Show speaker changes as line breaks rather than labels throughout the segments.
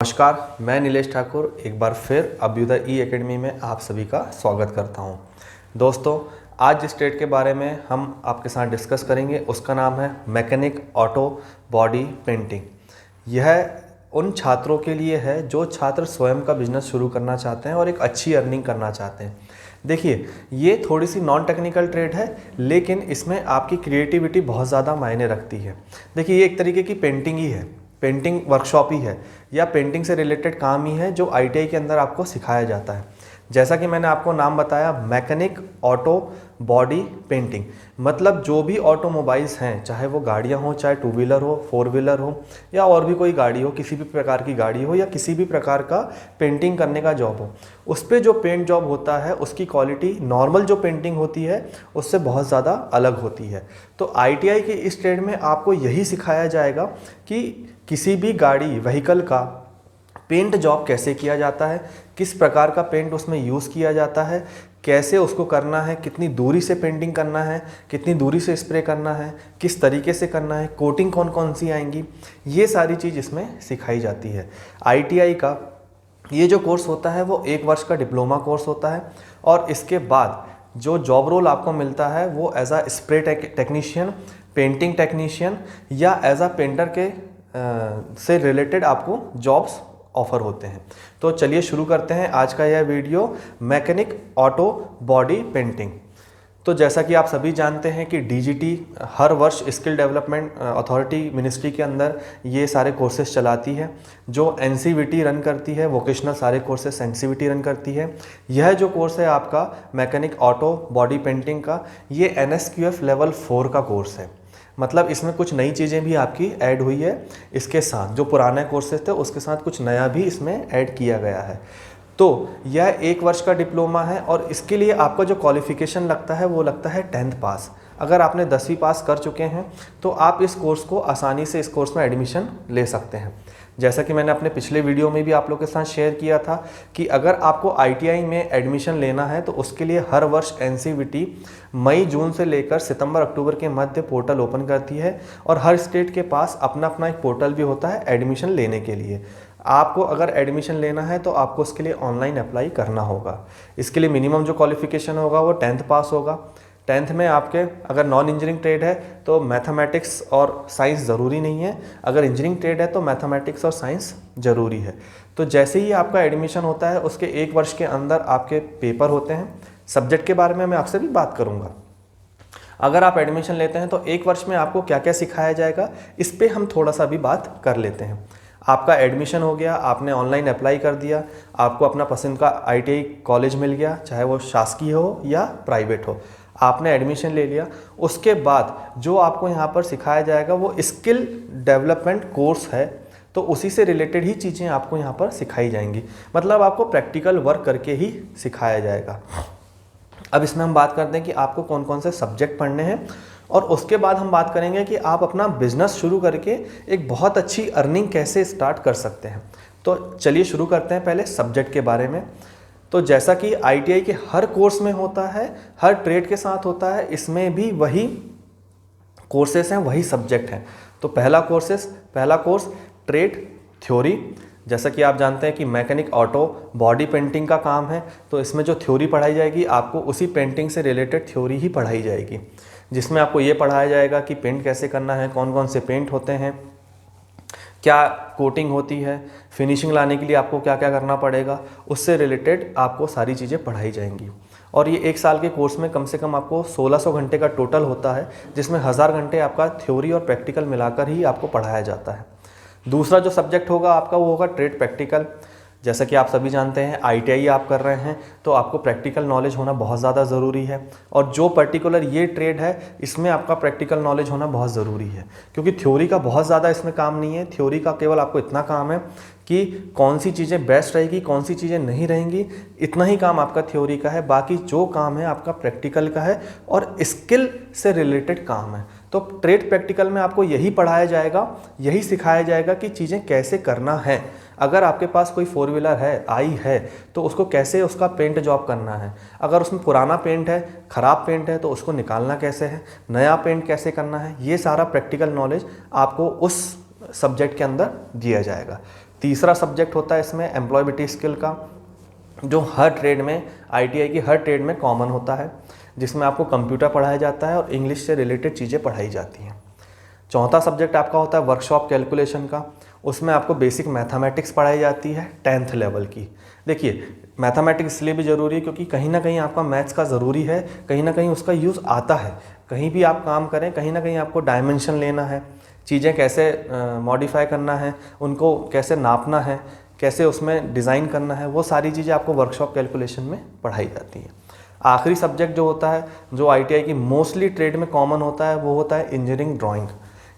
नमस्कार, मैं नीलेश ठाकुर एक बार फिर अभ्युदय ई एकेडमी में आप सभी का स्वागत करता हूं। दोस्तों, आज जिस ट्रेड के बारे में हम आपके साथ डिस्कस करेंगे उसका नाम है मैकेनिक ऑटो बॉडी पेंटिंग। यह उन छात्रों के लिए है जो छात्र स्वयं का बिजनेस शुरू करना चाहते हैं और एक अच्छी अर्निंग करना चाहते हैं। देखिए, ये थोड़ी सी नॉन टेक्निकल ट्रेड है, लेकिन इसमें आपकी क्रिएटिविटी बहुत ज़्यादा मायने रखती है। देखिए, ये एक तरीके की पेंटिंग ही है, पेंटिंग वर्कशॉप ही है या पेंटिंग से रिलेटेड काम ही है जो आईटीआई के अंदर आपको सिखाया जाता है। जैसा कि मैंने आपको नाम बताया, मैकेनिक ऑटो बॉडी पेंटिंग, मतलब जो भी ऑटोमोबाइल्स हैं, चाहे वो गाड़ियाँ हो, चाहे टू व्हीलर हो, फोर व्हीलर हो या और भी कोई गाड़ी हो, किसी भी प्रकार की गाड़ी हो या किसी भी प्रकार का पेंटिंग करने का जॉब हो, उस पर जो पेंट जॉब होता है उसकी क्वालिटी नॉर्मल जो पेंटिंग होती है उससे बहुत ज़्यादा अलग होती है। तो आईटीआई के इस ट्रेड में आपको यही सिखाया जाएगा कि किसी भी गाड़ी व्हीकल का पेंट जॉब कैसे किया जाता है, किस प्रकार का पेंट उसमें यूज़ किया जाता है, कैसे उसको करना है, कितनी दूरी से पेंटिंग करना है, कितनी दूरी से स्प्रे करना है, किस तरीके से करना है, कोटिंग कौन कौन सी आएंगी, ये सारी चीज़ इसमें सिखाई जाती है। आईटीआई का ये जो कोर्स होता है वो 1 वर्ष का डिप्लोमा कोर्स होता है और इसके बाद जो जॉब रोल आपको मिलता है वो एज आ स्प्रे टेक्नीशियन, पेंटिंग टेक्नीशियन या एज आ पेंटर के से रिलेटेड आपको जॉब्स ऑफर होते हैं। तो चलिए शुरू करते हैं आज का यह video, mechanic auto body painting. तो जैसा कि आप सभी जानते हैं कि डीजीटी हर वर्ष स्किल डेवलपमेंट अथॉरिटी मिनिस्ट्री के अंदर ये सारे कोर्सेज चलाती है। जो एनसीवीटी रन करती है, वोकेशनल सारे कोर्सेज एनसीवीटी रन करती है। यह जो कोर्स है आपका मैकेनिक ऑटो बॉडी पेंटिंग का, ये एनएसक्यूएफ लेवल 4 का कोर्स है। मतलब इसमें कुछ नई चीज़ें भी आपकी ऐड हुई है, इसके साथ जो पुराने कोर्सेज थे उसके साथ कुछ नया भी इसमें ऐड किया गया है। तो यह 1 वर्ष का डिप्लोमा है और इसके लिए आपका जो क्वालिफिकेशन लगता है वो लगता है 10th पास। अगर आपने 10वीं पास कर चुके हैं तो आप इस कोर्स को आसानी से इस कोर्स में एडमिशन ले सकते हैं। जैसा कि मैंने अपने पिछले वीडियो में भी आप लोगों के साथ शेयर किया था कि अगर आपको आईटीआई में एडमिशन लेना है तो उसके लिए हर वर्ष एनसीवीटी मई जून से लेकर सितंबर अक्टूबर के मध्य पोर्टल ओपन करती है और हर स्टेट के पास अपना अपना एक पोर्टल भी होता है एडमिशन लेने के लिए। आपको अगर एडमिशन लेना है तो आपको उसके लिए ऑनलाइन अप्लाई करना होगा। इसके लिए मिनिमम जो क्वालिफिकेशन होगा वो 10th पास होगा। 10th में आपके अगर नॉन इंजीनियरिंग ट्रेड है तो मैथमेटिक्स और साइंस ज़रूरी नहीं है, अगर इंजीनियरिंग ट्रेड है तो मैथमेटिक्स और साइंस ज़रूरी है। तो जैसे ही आपका एडमिशन होता है उसके 1 वर्ष के अंदर आपके पेपर होते हैं। सब्जेक्ट के बारे में मैं आपसे भी बात करूँगा। अगर आप एडमिशन लेते हैं तो 1 वर्ष में आपको क्या क्या सिखाया जाएगा, इस पर हम थोड़ा सा भी बात कर लेते हैं। आपका एडमिशन हो गया, आपने ऑनलाइन अप्लाई कर दिया, आपको अपना पसंद का आईटीआई कॉलेज मिल गया, चाहे वो शासकीय हो या प्राइवेट हो, आपने एडमिशन ले लिया। उसके बाद जो आपको यहाँ पर सिखाया जाएगा वो स्किल डेवलपमेंट कोर्स है, तो उसी से रिलेटेड ही चीज़ें आपको यहाँ पर सिखाई जाएंगी। मतलब आपको प्रैक्टिकल वर्क करके ही सिखाया जाएगा। अब इसमें हम बात करते हैं कि आपको कौन कौन से सब्जेक्ट पढ़ने हैं और उसके बाद हम बात करेंगे कि आप अपना बिजनेस शुरू करके एक बहुत अच्छी अर्निंग कैसे स्टार्ट कर सकते हैं। तो चलिए शुरू करते हैं पहले सब्जेक्ट के बारे में। तो जैसा कि आईटीआई के हर कोर्स में होता है, हर ट्रेड के साथ होता है, इसमें भी वही कोर्सेस हैं, वही सब्जेक्ट हैं। तो पहला कोर्स ट्रेड थ्योरी। जैसा कि आप जानते हैं कि मैकेनिक ऑटो बॉडी पेंटिंग का काम है, तो इसमें जो थ्योरी पढ़ाई जाएगी आपको उसी पेंटिंग से रिलेटेड थ्योरी ही पढ़ाई जाएगी, जिसमें आपको ये पढ़ाया जाएगा कि पेंट कैसे करना है, कौन कौन से पेंट होते हैं, क्या कोटिंग होती है, फिनिशिंग लाने के लिए आपको क्या क्या करना पड़ेगा, उससे रिलेटेड आपको सारी चीज़ें पढ़ाई जाएंगी। और ये 1 साल के कोर्स में कम से कम आपको 1600 घंटे का टोटल होता है, जिसमें 1000 घंटे आपका थ्योरी और प्रैक्टिकल मिलाकर ही आपको पढ़ाया जाता है। दूसरा जो सब्जेक्ट होगा आपका वो होगा ट्रेड प्रैक्टिकल। जैसा कि आप सभी जानते हैं आईटीआई आप कर रहे हैं तो आपको प्रैक्टिकल नॉलेज होना बहुत ज़्यादा ज़रूरी है, और जो पर्टिकुलर ये ट्रेड है इसमें आपका प्रैक्टिकल नॉलेज होना बहुत ज़रूरी है, क्योंकि थ्योरी का बहुत ज़्यादा इसमें काम नहीं है। थ्योरी का केवल आपको इतना काम है कि कौन सी चीज़ें बेस्ट रहेगी, कौन सी चीज़ें नहीं रहेंगी, इतना ही काम आपका थ्योरी का है। बाकी जो काम है आपका प्रैक्टिकल का है और स्किल से रिलेटेड काम है। तो ट्रेड प्रैक्टिकल में आपको यही पढ़ाया जाएगा, यही सिखाया जाएगा कि चीज़ें कैसे करना है। अगर आपके पास कोई 4 व्हीलर है, आई है, तो उसको कैसे उसका पेंट जॉब करना है। अगर उसमें पुराना पेंट है, ख़राब पेंट है, तो उसको निकालना कैसे है, नया पेंट कैसे करना है, ये सारा प्रैक्टिकल नॉलेज आपको उस सब्जेक्ट के अंदर दिया जाएगा। तीसरा सब्जेक्ट होता है इसमें एम्प्लॉयबिलिटी स्किल का, जो हर ट्रेड में, ITI की हर ट्रेड में कॉमन होता है, जिसमें आपको कंप्यूटर पढ़ाया जाता है और इंग्लिश से रिलेटेड चीज़ें पढ़ाई जाती हैं। चौथा सब्जेक्ट आपका होता है वर्कशॉप कैलकुलेशन का, उसमें आपको बेसिक मैथमेटिक्स पढ़ाई जाती है 10th लेवल की। देखिए मैथमेटिक्स इसलिए भी ज़रूरी है क्योंकि कहीं ना कहीं आपका मैथ्स का ज़रूरी है, कहीं ना कहीं उसका यूज़ आता है। कहीं भी आप काम करें, कहीं ना कहीं आपको डायमेंशन लेना है, चीज़ें कैसे मॉडिफाई करना है, उनको कैसे नापना है, कैसे उसमें डिज़ाइन करना है, वो सारी चीज़ें आपको वर्कशॉप कैलकुलेशन में पढ़ाई जाती हैं। आखिरी सब्जेक्ट जो होता है, जो ITI की मोस्टली ट्रेड में कॉमन होता है, वो होता है इंजीनियरिंग ड्राइंग।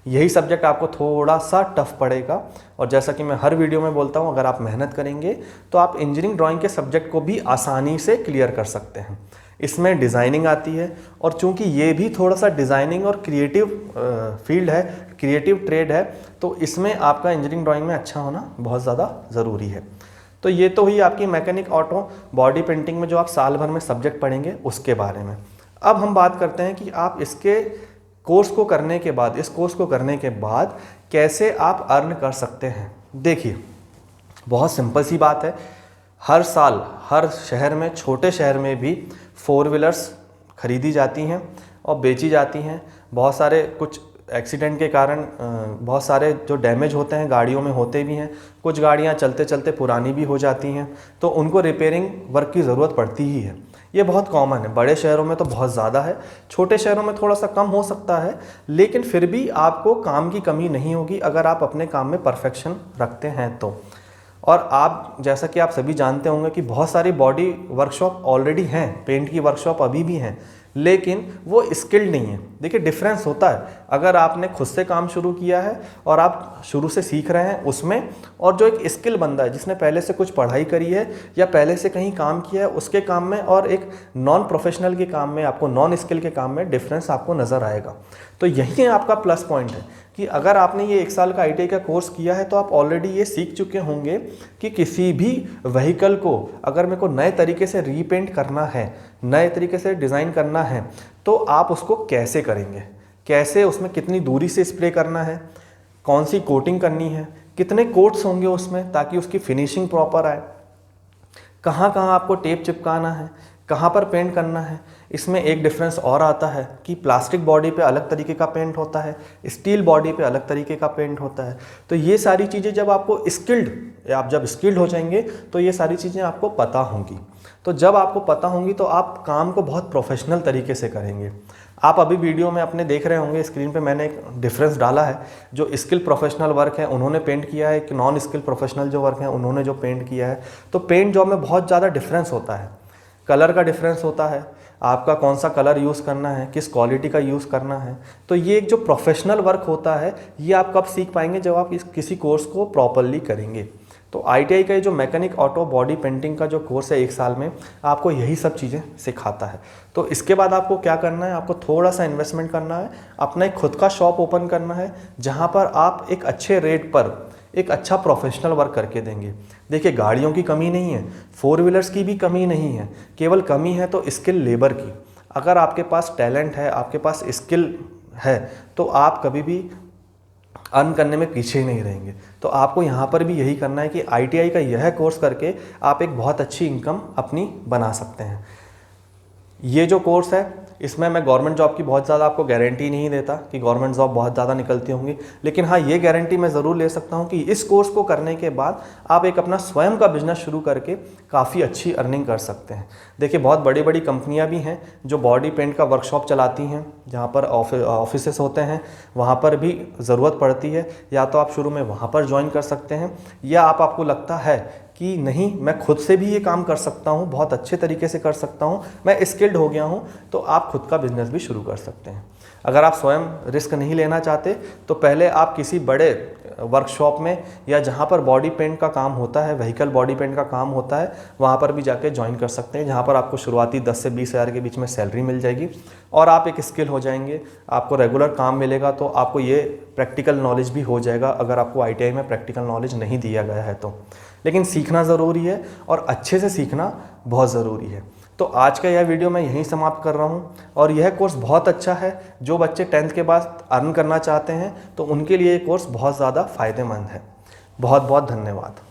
यही सब्जेक्ट आपको थोड़ा सा टफ पड़ेगा, और जैसा कि मैं हर वीडियो में बोलता हूँ, अगर आप मेहनत करेंगे तो आप इंजीनियरिंग ड्राइंग के सब्जेक्ट को भी आसानी से क्लियर कर सकते हैं। इसमें डिज़ाइनिंग आती है, और चूंकि ये भी थोड़ा सा डिज़ाइनिंग और क्रिएटिव फील्ड है, क्रिएटिव ट्रेड है, तो इसमें आपका इंजीनियरिंग ड्राइंग में अच्छा होना बहुत ज़्यादा ज़रूरी है। तो ये तो हुई आपकी मैकेनिक, ऑटो, बॉडी पेंटिंग में जो आप साल भर में सब्जेक्ट पढ़ेंगे उसके बारे में। अब हम बात करते हैं कि आप इसके कोर्स को करने के बाद, इस कोर्स को करने के बाद कैसे आप अर्न कर सकते हैं। देखिए बहुत सिंपल सी बात है, हर साल हर शहर में, छोटे शहर में भी 4 व्हीलर्स खरीदी जाती हैं और बेची जाती हैं। बहुत सारे कुछ एक्सीडेंट के कारण बहुत सारे जो डैमेज होते हैं गाड़ियों में होते भी हैं, कुछ गाड़ियां चलते चलते पुरानी भी हो जाती हैं, तो उनको रिपेयरिंग वर्क की ज़रूरत पड़ती ही है। ये बहुत कॉमन है, बड़े शहरों में तो बहुत ज़्यादा है, छोटे शहरों में थोड़ा सा कम हो सकता है, लेकिन फिर भी आपको काम की कमी नहीं होगी अगर आप अपने काम में परफेक्शन रखते हैं तो। और आप, जैसा कि आप सभी जानते होंगे कि बहुत सारी बॉडी वर्कशॉप ऑलरेडी हैं, पेंट की वर्कशॉप अभी भी हैं, लेकिन वो स्किल्ड नहीं है। देखिए डिफरेंस होता है, अगर आपने खुद से काम शुरू किया है और आप शुरू से सीख रहे हैं उसमें, और जो एक स्किल बंदा है जिसने पहले से कुछ पढ़ाई करी है या पहले से कहीं काम किया है उसके काम में, और एक नॉन प्रोफेशनल के काम में, आपको नॉन स्किल के काम में डिफरेंस आपको नज़र आएगा। तो यही आपका प्लस पॉइंट है कि अगर आपने ये 1 साल का ITI का कोर्स किया है तो आप ऑलरेडी ये सीख चुके होंगे कि किसी भी व्हीकल को अगर मेरे को नए तरीके से रीपेंट करना है, नए तरीके से डिज़ाइन करना है, तो आप उसको कैसे करेंगे, कैसे उसमें कितनी दूरी से स्प्रे करना है, कौन सी कोटिंग करनी है, कितने कोट्स होंगे उसमें ताकि उसकी फिनिशिंग प्रॉपर आए, कहाँ कहाँ आपको टेप चिपकाना है, कहाँ पर पेंट करना है। इसमें एक डिफरेंस और आता है कि प्लास्टिक बॉडी पे अलग तरीके का पेंट होता है, स्टील बॉडी पे अलग तरीके का पेंट होता है। तो ये सारी चीज़ें जब आपको आप जब स्किल्ड हो जाएंगे तो ये सारी चीज़ें आपको पता होंगी। तो जब आपको पता होंगी तो आप काम को बहुत प्रोफेशनल तरीके से करेंगे। आप अभी वीडियो में अपने देख रहे होंगे स्क्रीन पे मैंने एक डिफरेंस डाला है, जो स्किल प्रोफेशनल वर्क है उन्होंने पेंट किया है, कि नॉन स्किल प्रोफेशनल जो वर्क है उन्होंने जो पेंट किया है। तो पेंट जॉब में बहुत ज़्यादा डिफरेंस होता है, कलर का डिफरेंस होता है, आपका कौन सा कलर यूज़ करना है, किस क्वालिटी का यूज़ करना है। तो ये एक जो प्रोफेशनल वर्क होता है ये आप कब सीख पाएंगे, जब आप किसी कोर्स को प्रॉपरली करेंगे। तो ITI का ये जो मैकेनिक ऑटो बॉडी पेंटिंग का जो कोर्स है 1 साल में, आपको यही सब चीज़ें सिखाता है। तो इसके बाद आपको क्या करना है, आपको थोड़ा सा इन्वेस्टमेंट करना है, अपना एक खुद का शॉप ओपन करना है जहाँ पर आप एक अच्छे रेट पर एक अच्छा प्रोफेशनल वर्क करके देंगे। देखिए गाड़ियों की कमी नहीं है, 4 व्हीलर्स की भी कमी नहीं है, केवल कमी है तो स्किल लेबर की। अगर आपके पास टैलेंट है, आपके पास स्किल है, तो आप कभी भी अर्न करने में पीछे नहीं रहेंगे। तो आपको यहाँ पर भी यही करना है कि ITI का यह कोर्स करके आप एक बहुत अच्छी इनकम अपनी बना सकते हैं। ये जो कोर्स है इसमें मैं गवर्नमेंट जॉब की बहुत ज़्यादा आपको गारंटी नहीं देता कि गवर्नमेंट जॉब बहुत ज़्यादा निकलती होंगी, लेकिन हाँ ये गारंटी मैं ज़रूर ले सकता हूँ कि इस कोर्स को करने के बाद आप एक अपना स्वयं का बिजनेस शुरू करके काफ़ी अच्छी अर्निंग कर सकते हैं। देखिए बहुत बड़ी बड़ी कंपनियाँ भी हैं जो बॉडी पेंट का वर्कशॉप चलाती हैं, जहाँ पर ऑफिसेस होते हैं, वहाँ पर भी ज़रूरत पड़ती है। या तो आप शुरू में वहाँ पर ज्वाइन कर सकते हैं, या आपको लगता है कि नहीं मैं खुद से भी ये काम कर सकता हूँ, बहुत अच्छे तरीके से कर सकता हूँ, मैं स्किल्ड हो गया हूँ, तो आप खुद का बिजनेस भी शुरू कर सकते हैं। अगर आप स्वयं रिस्क नहीं लेना चाहते तो पहले आप किसी बड़े वर्कशॉप में या जहाँ पर बॉडी पेंट का काम होता है, व्हीकल बॉडी पेंट का काम होता है, वहाँ पर भी जाके ज्वाइन कर सकते हैं, जहाँ पर आपको शुरुआती 10 से 20 हज़ार के बीच में सैलरी मिल जाएगी और आप एक स्किल हो जाएंगे, आपको रेगुलर काम मिलेगा। तो आपको ये प्रैक्टिकल नॉलेज भी हो जाएगा अगर आपको ITI में प्रैक्टिकल नॉलेज नहीं दिया गया है तो। लेकिन सीखना ज़रूरी है और अच्छे से सीखना बहुत ज़रूरी है। तो आज का यह वीडियो मैं यहीं समाप्त कर रहा हूँ, और यह कोर्स बहुत अच्छा है। जो बच्चे 10th के बाद अर्न करना चाहते हैं तो उनके लिए ये कोर्स बहुत ज़्यादा फ़ायदेमंद है। बहुत बहुत धन्यवाद।